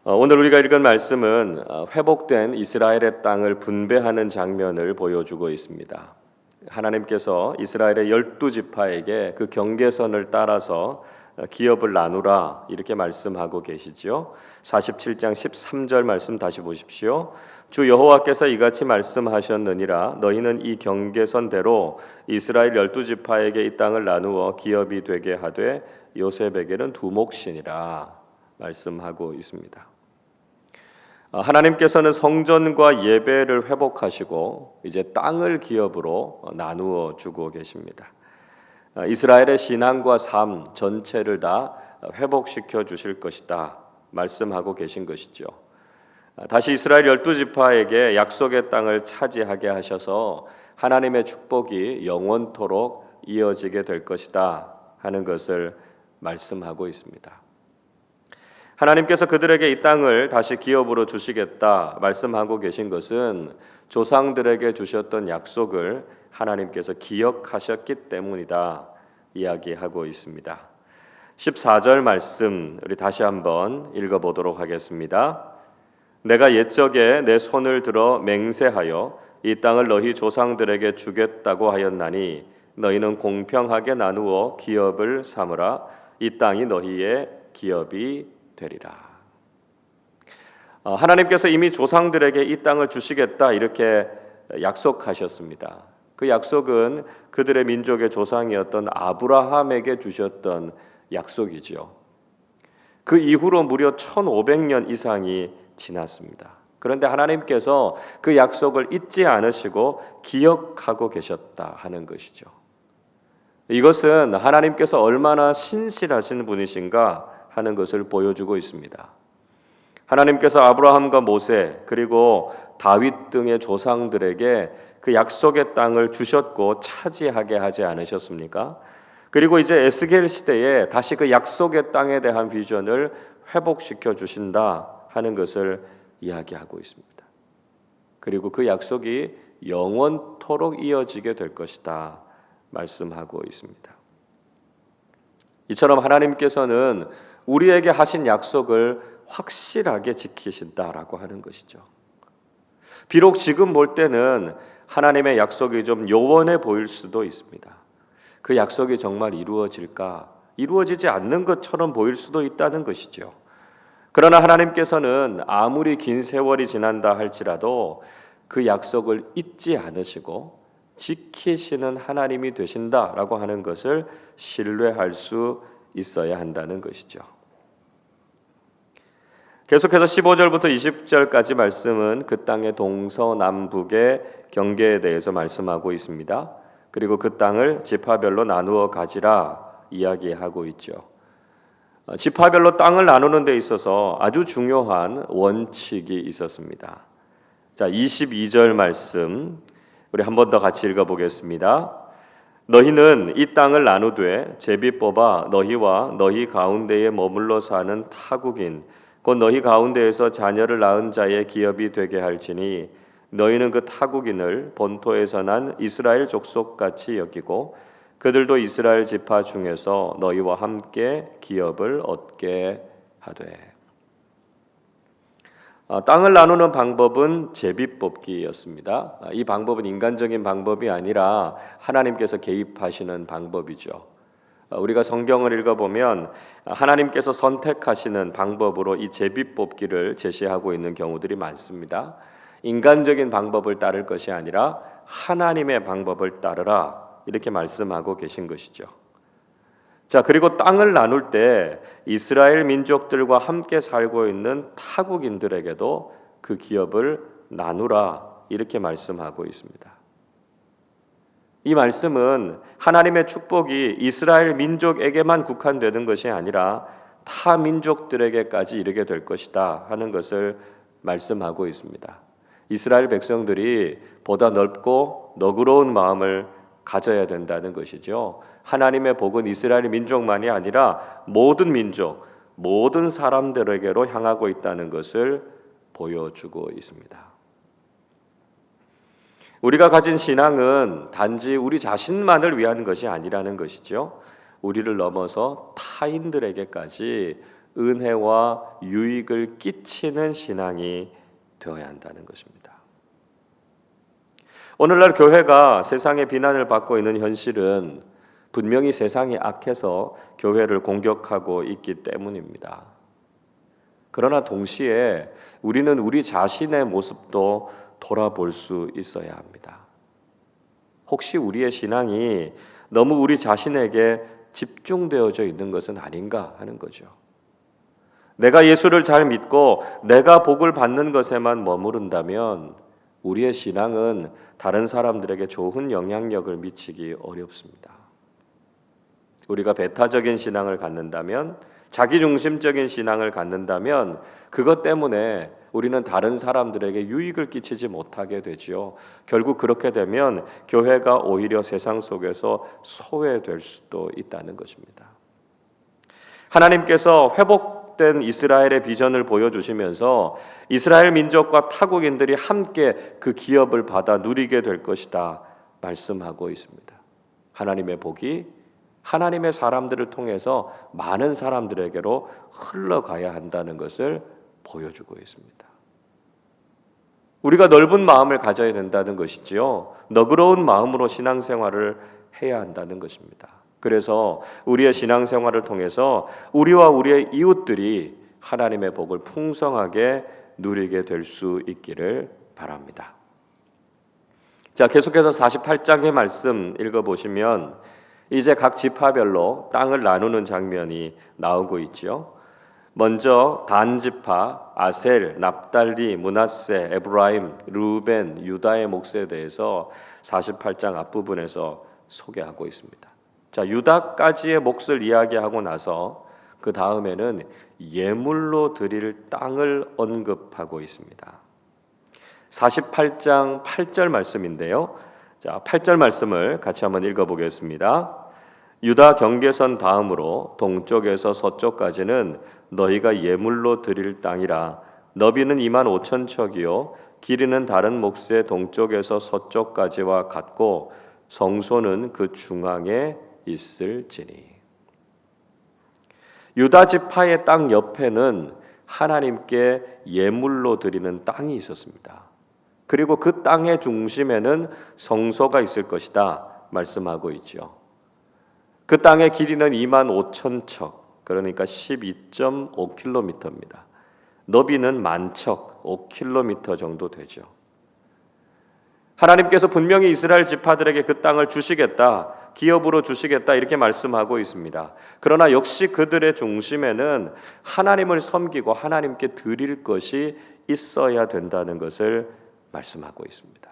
오늘 우리가 읽은 말씀은 회복된 이스라엘의 땅을 분배하는 장면을 보여주고 있습니다. 하나님께서 이스라엘의 12지파에게 그 경계선을 따라서 기업을 나누라 이렇게 말씀하고 계시죠. 47장 13절 말씀 다시 보십시오. 주 여호와께서 이같이 말씀하셨느니라. 너희는 이 경계선대로 이스라엘 12지파에게 이 땅을 나누어 기업이 되게 하되 요셉에게는 두 몫이니라 말씀하고 있습니다. 하나님께서는 성전과 예배를 회복하시고 이제 땅을 기업으로 나누어 주고 계십니다. 이스라엘의 신앙과 삶 전체를 다 회복시켜 주실 것이다 말씀하고 계신 것이죠. 다시 이스라엘 12지파에게 약속의 땅을 차지하게 하셔서 하나님의 축복이 영원토록 이어지게 될 것이다 하는 것을 말씀하고 있습니다. 하나님께서 그들에게 이 땅을 다시 기업으로 주시겠다 말씀하고 계신 것은 조상들에게 주셨던 약속을 하나님께서 기억하셨기 때문이다 이야기하고 있습니다. 14절 말씀 우리 다시 한번 읽어보도록 하겠습니다. 내가 옛적에 내 손을 들어 맹세하여 이 땅을 너희 조상들에게 주겠다고 하였나니 너희는 공평하게 나누어 기업을 삼으라. 이 땅이 너희의 기업이 되리라. 하나님께서 이미 조상들에게 이 땅을 주시겠다 이렇게 약속하셨습니다. 그 약속은 그들의 민족의 조상이었던 아브라함에게 주셨던 약속이죠. 그 이후로 무려 1500년 이상이 지났습니다. 그런데 하나님께서 그 약속을 잊지 않으시고 기억하고 계셨다 하는 것이죠. 이것은 하나님께서 얼마나 신실하신 분이신가 하는 것을 보여주고 있습니다. 하나님께서 아브라함과 모세 그리고 다윗 등의 조상들에게 그 약속의 땅을 주셨고 차지하게 하지 않으셨습니까? 그리고 이제 에스겔 시대에 다시 그 약속의 땅에 대한 비전을 회복시켜 주신다 하는 것을 이야기하고 있습니다. 그리고 그 약속이 영원토록 이어지게 될 것이다 말씀하고 있습니다. 이처럼 하나님께서는 우리에게 하신 약속을 확실하게 지키신다라고 하는 것이죠. 비록 지금 볼 때는 하나님의 약속이 좀 요원해 보일 수도 있습니다. 그 약속이 정말 이루어질까? 이루어지지 않는 것처럼 보일 수도 있다는 것이죠. 그러나 하나님께서는 아무리 긴 세월이 지난다 할지라도 그 약속을 잊지 않으시고 지키시는 하나님이 되신다라고 하는 것을 신뢰할 수 있어야 한다는 것이죠. 계속해서 15절부터 20절까지 말씀은 그 땅의 동서남북의 경계에 대해서 말씀하고 있습니다. 그리고 그 땅을 지파별로 나누어 가지라 이야기하고 있죠. 지파별로 땅을 나누는 데 있어서 아주 중요한 원칙이 있었습니다. 자, 22절 말씀 우리 한 번 더 같이 읽어보겠습니다. 너희는 이 땅을 나누되 제비 뽑아 너희와 너희 가운데에 머물러 사는 타국인 곧 너희 가운데에서 자녀를 낳은 자의 기업이 되게 할지니 너희는 그 타국인을 본토에서 난 이스라엘 족속같이 여기고 그들도 이스라엘 지파 중에서 너희와 함께 기업을 얻게 하되. 땅을 나누는 방법은 제비뽑기였습니다. 이 방법은 인간적인 방법이 아니라 하나님께서 개입하시는 방법이죠. 우리가 성경을 읽어보면 하나님께서 선택하시는 방법으로 이 제비뽑기를 제시하고 있는 경우들이 많습니다. 인간적인 방법을 따를 것이 아니라 하나님의 방법을 따르라 이렇게 말씀하고 계신 것이죠. 자, 그리고 땅을 나눌 때 이스라엘 민족들과 함께 살고 있는 타국인들에게도 그 기업을 나누라 이렇게 말씀하고 있습니다. 이 말씀은 하나님의 축복이 이스라엘 민족에게만 국한되는 것이 아니라 타 민족들에게까지 이르게 될 것이다 하는 것을 말씀하고 있습니다. 이스라엘 백성들이 보다 넓고 너그러운 마음을 가져야 된다는 것이죠. 하나님의 복은 이스라엘 민족만이 아니라 모든 민족, 모든 사람들에게로 향하고 있다는 것을 보여주고 있습니다. 우리가 가진 신앙은 단지 우리 자신만을 위한 것이 아니라는 것이죠. 우리를 넘어서 타인들에게까지 은혜와 유익을 끼치는 신앙이 되어야 한다는 것입니다. 오늘날 교회가 세상의 비난을 받고 있는 현실은 분명히 세상이 악해서 교회를 공격하고 있기 때문입니다. 그러나 동시에 우리는 우리 자신의 모습도 돌아볼 수 있어야 합니다. 혹시 우리의 신앙이 너무 우리 자신에게 집중되어져 있는 것은 아닌가 하는 거죠. 내가 예수를 잘 믿고 내가 복을 받는 것에만 머무른다면 우리의 신앙은 다른 사람들에게 좋은 영향력을 미치기 어렵습니다. 우리가 배타적인 신앙을 갖는다면, 자기중심적인 신앙을 갖는다면 그것 때문에 우리는 다른 사람들에게 유익을 끼치지 못하게 되지요. 결국 그렇게 되면 교회가 오히려 세상 속에서 소외될 수도 있다는 것입니다. 하나님께서 회복된 이스라엘의 비전을 보여주시면서 이스라엘 민족과 타국인들이 함께 그 기업을 받아 누리게 될 것이다 말씀하고 있습니다. 하나님의 복이 하나님의 사람들을 통해서 많은 사람들에게로 흘러가야 한다는 것을 보여주고 있습니다. 우리가 넓은 마음을 가져야 된다는 것이지요. 너그러운 마음으로 신앙생활을 해야 한다는 것입니다. 그래서 우리의 신앙생활을 통해서 우리와 우리의 이웃들이 하나님의 복을 풍성하게 누리게 될 수 있기를 바랍니다. 자, 계속해서 48장의 말씀 읽어보시면 이제 각 지파별로 땅을 나누는 장면이 나오고 있죠. 먼저 단 지파, 아셀, 납달리, 므낫세, 에브라임, 르우벤, 유다의 몫에 대해서 48장 앞부분에서 소개하고 있습니다. 자, 유다까지의 몫을 이야기하고 나서 그 다음에는 예물로 드릴 땅을 언급하고 있습니다. 48장 8절 말씀인데요. 자, 8절 말씀을 같이 한번 읽어보겠습니다. 유다 경계선 다음으로 동쪽에서 서쪽까지는 너희가 예물로 드릴 땅이라. 너비는 25,000척이요 길이는 다른 몫의 동쪽에서 서쪽까지와 같고 성소는 그 중앙에 있을지니. 유다 지파의 땅 옆에는 하나님께 예물로 드리는 땅이 있었습니다. 그리고 그 땅의 중심에는 성소가 있을 것이다 말씀하고 있죠. 그 땅의 길이는 25,000척, 그러니까 12.5km입니다. 너비는 10,000척, 5km 정도 되죠. 하나님께서 분명히 이스라엘 지파들에게 그 땅을 주시겠다, 기업으로 주시겠다 이렇게 말씀하고 있습니다. 그러나 역시 그들의 중심에는 하나님을 섬기고 하나님께 드릴 것이 있어야 된다는 것을 말씀하고 있습니다.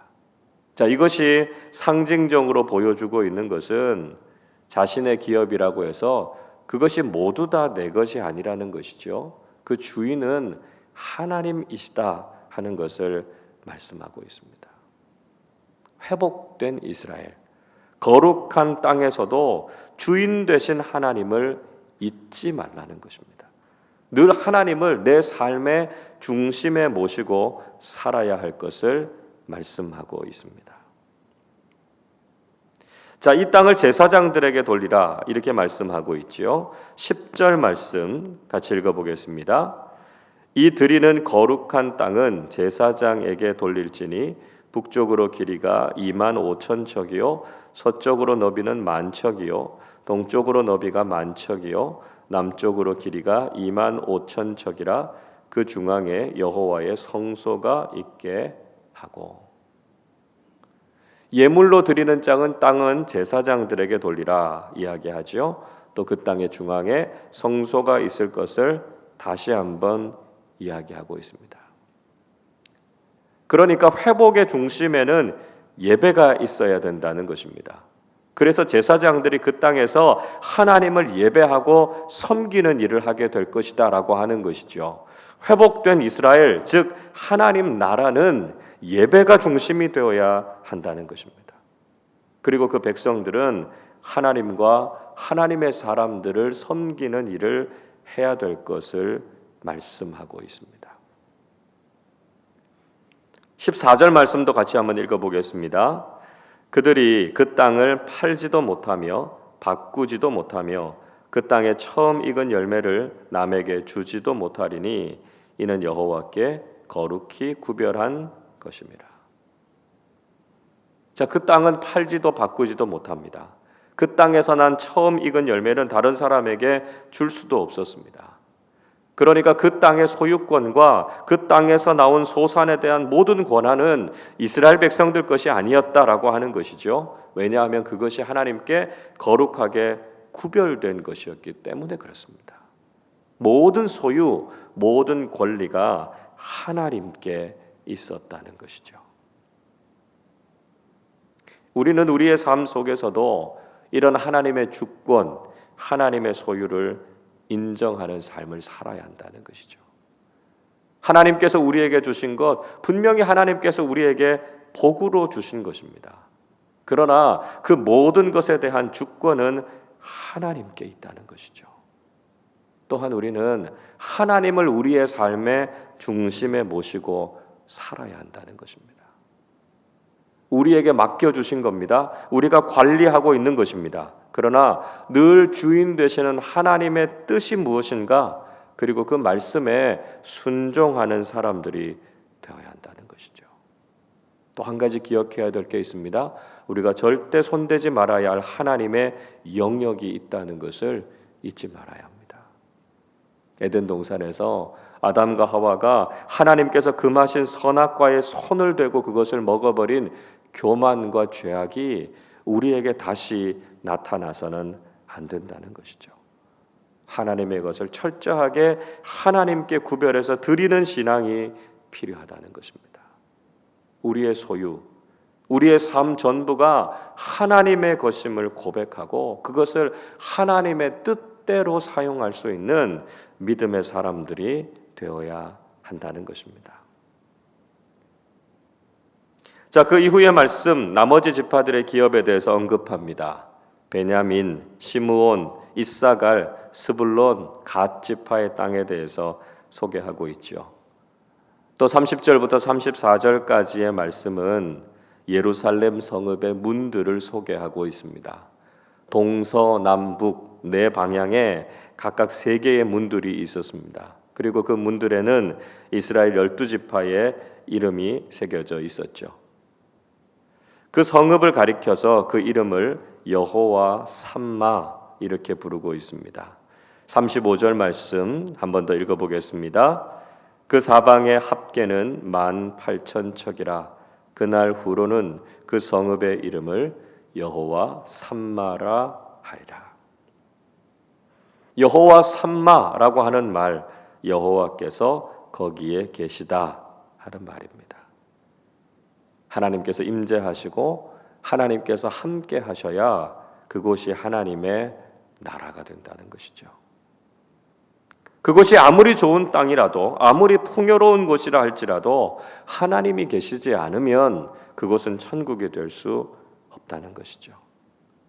자, 이것이 상징적으로 보여주고 있는 것은 자신의 기업이라고 해서 그것이 모두 다 내 것이 아니라는 것이죠. 그 주인은 하나님이시다 하는 것을 말씀하고 있습니다. 회복된 이스라엘, 거룩한 땅에서도 주인 되신 하나님을 잊지 말라는 것입니다. 늘 하나님을 내 삶의 중심에 모시고 살아야 할 것을 말씀하고 있습니다. 자, 이 땅을 제사장들에게 돌리라 이렇게 말씀하고 있지요. 10절 말씀 같이 읽어보겠습니다. 이 드리는 거룩한 땅은 제사장에게 돌릴지니 북쪽으로 길이가 25,000척이요 서쪽으로 너비는 10,000척이요 동쪽으로 너비가 10,000척이요 남쪽으로 길이가 25,000척이라. 그 중앙에 여호와의 성소가 있게 하고. 예물로 드리는 땅은 제사장들에게 돌리라 이야기하죠. 또 그 땅의 중앙에 성소가 있을 것을 다시 한번 이야기하고 있습니다. 그러니까 회복의 중심에는 예배가 있어야 된다는 것입니다. 그래서 제사장들이 그 땅에서 하나님을 예배하고 섬기는 일을 하게 될 것이다 라고 하는 것이죠. 회복된 이스라엘, 즉 하나님 나라는 예배가 중심이 되어야 한다는 것입니다. 그리고 그 백성들은 하나님과 하나님의 사람들을 섬기는 일을 해야 될 것을 말씀하고 있습니다. 14절 말씀도 같이 한번 읽어보겠습니다. 그들이 그 땅을 팔지도 못하며 바꾸지도 못하며 그 땅에 처음 익은 열매를 남에게 주지도 못하리니 이는 여호와께 거룩히 구별한 것입니다. 자, 그 땅은 팔지도 바꾸지도 못합니다. 그 땅에서 난 처음 익은 열매는 다른 사람에게 줄 수도 없었습니다. 그러니까 그 땅의 소유권과 그 땅에서 나온 소산에 대한 모든 권한은 이스라엘 백성들 것이 아니었다라고 하는 것이죠. 왜냐하면 그것이 하나님께 거룩하게 구별된 것이었기 때문에 그렇습니다. 모든 소유, 모든 권리가 하나님께 있었다는 것이죠. 우리는 우리의 삶 속에서도 이런 하나님의 주권, 하나님의 소유를 인정하는 삶을 살아야 한다는 것이죠. 하나님께서 우리에게 주신 것, 분명히 하나님께서 우리에게 복으로 주신 것입니다. 그러나 그 모든 것에 대한 주권은 하나님께 있다는 것이죠. 또한 우리는 하나님을 우리의 삶의 중심에 모시고 살아야 한다는 것입니다. 우리에게 맡겨주신 겁니다. 우리가 관리하고 있는 것입니다. 그러나 늘 주인 되시는 하나님의 뜻이 무엇인가, 그리고 그 말씀에 순종하는 사람들이 되어야 한다는 것이죠. 또 한 가지 기억해야 될 게 있습니다. 우리가 절대 손대지 말아야 할 하나님의 영역이 있다는 것을 잊지 말아야 합니다. 에덴 동산에서 아담과 하와가 하나님께서 금하신 선악과에 손을 대고 그것을 먹어버린 교만과 죄악이 우리에게 다시 나타나서는 안 된다는 것이죠. 하나님의 것을 철저하게 하나님께 구별해서 드리는 신앙이 필요하다는 것입니다. 우리의 소유, 우리의 삶 전부가 하나님의 것임을 고백하고 그것을 하나님의 뜻대로 사용할 수 있는 믿음의 사람들이 되어야 한다는 것입니다. 자, 그 이후의 말씀, 나머지 지파들의 기업에 대해서 언급합니다. 베냐민, 시므온, 이사갈, 스불론, 갓 지파의 땅에 대해서 소개하고 있죠. 또 30절부터 34절까지의 말씀은 예루살렘 성읍의 문들을 소개하고 있습니다. 동서남북 네 방향에 각각 3개의 문들이 있었습니다. 그리고 그 문들에는 이스라엘 12지파의 이름이 새겨져 있었죠. 그 성읍을 가리켜서 그 이름을 여호와 삼마 이렇게 부르고 있습니다. 35절 말씀 한 번 더 읽어보겠습니다. 그 사방의 합계는 18,000척이라 그날 후로는 그 성읍의 이름을 여호와 삼마라 하리라. 여호와 삼마라고 하는 말, 여호와께서 거기에 계시다 하는 말입니다. 하나님께서 임재하시고 하나님께서 함께 하셔야 그곳이 하나님의 나라가 된다는 것이죠. 그것이 아무리 좋은 땅이라도, 아무리 풍요로운 곳이라 할지라도 하나님이 계시지 않으면 그곳은 천국이 될 수 없다는 것이죠.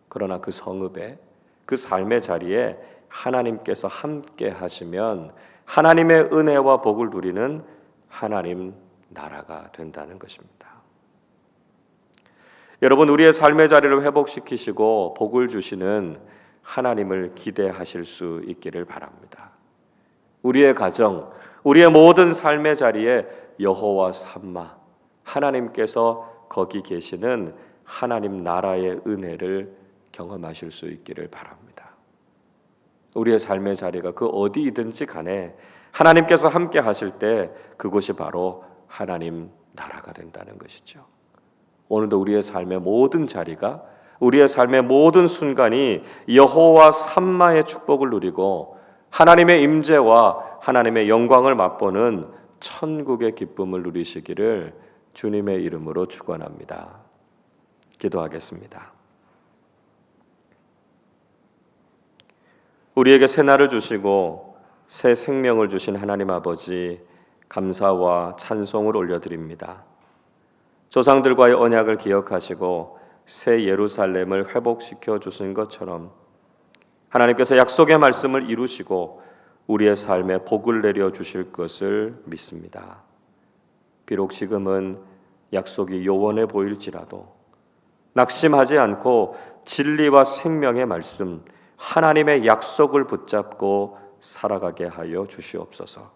그러나 그 성읍에, 그 삶의 자리에 하나님께서 함께 하시면 하나님의 은혜와 복을 누리는 하나님 나라가 된다는 것입니다. 여러분, 우리의 삶의 자리를 회복시키시고 복을 주시는 하나님을 기대하실 수 있기를 바랍니다. 우리의 가정, 우리의 모든 삶의 자리에 여호와 삼마, 하나님께서 거기 계시는 하나님 나라의 은혜를 경험하실 수 있기를 바랍니다. 우리의 삶의 자리가 그 어디이든지 간에 하나님께서 함께 하실 때 그곳이 바로 하나님 나라가 된다는 것이죠. 오늘도 우리의 삶의 모든 자리가, 우리의 삶의 모든 순간이 여호와 삼마의 축복을 누리고 하나님의 임재와 하나님의 영광을 맛보는 천국의 기쁨을 누리시기를 주님의 이름으로 축원합니다. 기도하겠습니다. 우리에게 새 날을 주시고 새 생명을 주신 하나님 아버지, 감사와 찬송을 올려드립니다. 조상들과의 언약을 기억하시고 새 예루살렘을 회복시켜 주신 것처럼 하나님께서 약속의 말씀을 이루시고 우리의 삶에 복을 내려 주실 것을 믿습니다. 비록 지금은 약속이 요원해 보일지라도 낙심하지 않고 진리와 생명의 말씀, 하나님의 약속을 붙잡고 살아가게 하여 주시옵소서.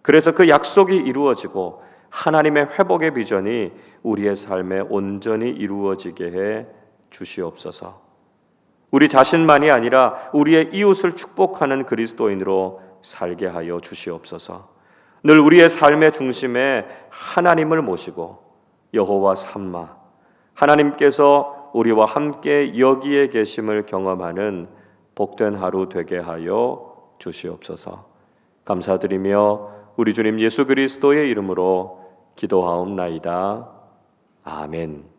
그래서 그 약속이 이루어지고 하나님의 회복의 비전이 우리의 삶에 온전히 이루어지게 해 주시옵소서. 우리 자신만이 아니라 우리의 이웃을 축복하는 그리스도인으로 살게 하여 주시옵소서. 늘 우리의 삶의 중심에 하나님을 모시고 여호와 삼마, 하나님께서 우리와 함께 여기에 계심을 경험하는 복된 하루 되게 하여 주시옵소서. 감사드리며 우리 주님 예수 그리스도의 이름으로 기도하옵나이다. 아멘.